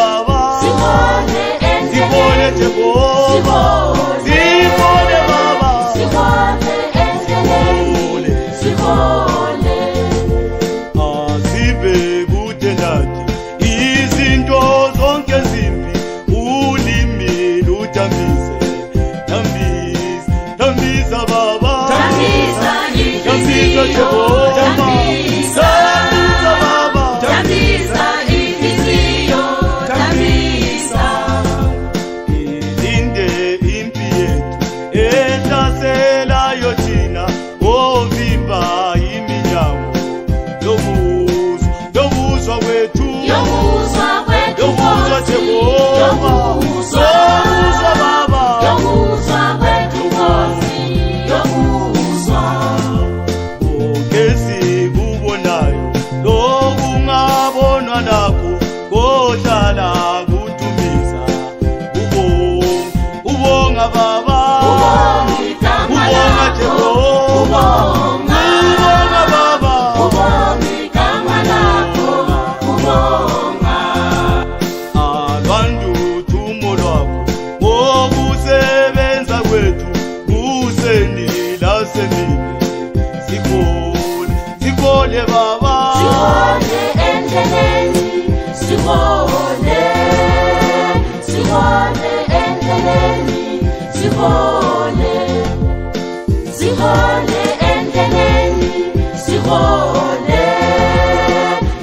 baba, sibone Jehova, sibone baba, asibe kude nathi izinto zonke zimbi, ulimi ludambise, dambisa baba, dambisa Jehova, dambisa baba, dambisa inhliziyo, dambisa. Ilinde impi yethu ehlaselayo thina, ovimba iminyango yobuzwa kwethu, Yobuzwa kwethu yobuzwa Jehova, yobuzwa baba, yobuzwa kwethu Nkosi, yobuzwa. Esikubonayo lokungabonwa nakho, kohlala kudumiza, ubonga baba, ubonga Jehova, ubonga baba, abantu thumo lwakho ngokusebenza kwethu kuseni lasemini, sibone baba, Sibone endleleni, sibone endleleni, sibone endleleni,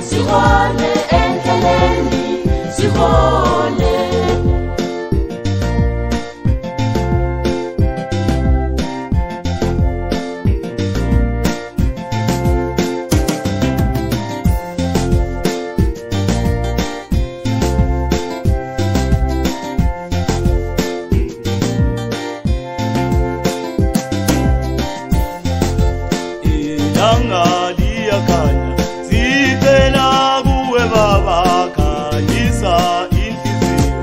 sibone endleleni, sibone. ilanga liyakhanya, sicela kuwe baba, khanyisa inhliziyo,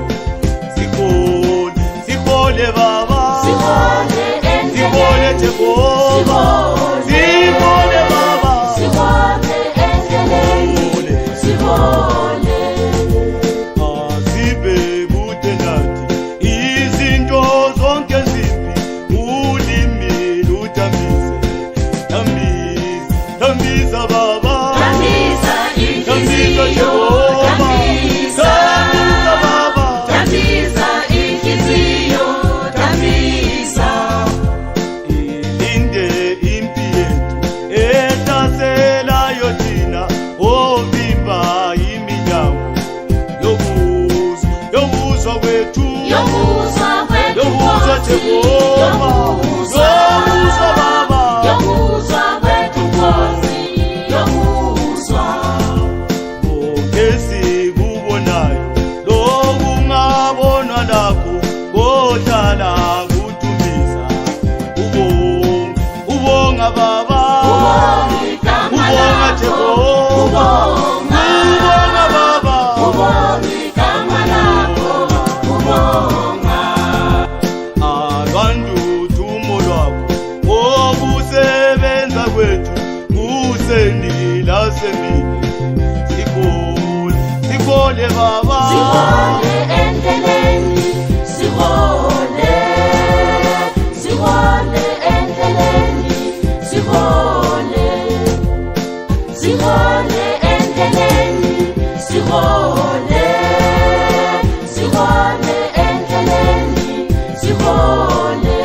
sibone baba, Sibone sibone Jehova, sibone baba, sibone endleleni, sibone. asibe kude nathi izinto zonke zimbi, ulimi ludambise, dambisa baba, Dambisa inhliziyo, Jehova, dambisa. dambisa baba, Dambisa inhliziyo, dambisa. ilinde impi yethu ehlaselayo thina, ovimba iminyango yobuzwa kwethu, Yobuzwa kwethu yobuzwa Nkosi, Jehova, yobuzwa baba, yobuzwa kwethu Nkosi, yobuzwa. esikubonayo lokungabonwa nakho, kohlala kudumiza, ubonga baba, ubonga Jehova, ubonga baba, abantu thumo lwakho ngokusebenza kwethu kuseni lasemini, sibone baba, Sibone endleleni, sibone endleleni, sibone endleleni, sibone endleleni, sibone.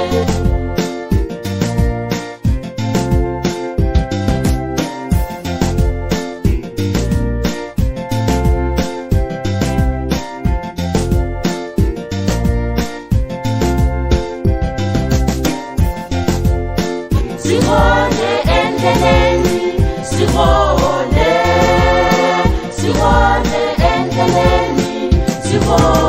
Sibone endleleni, sibone endleleni, sibone.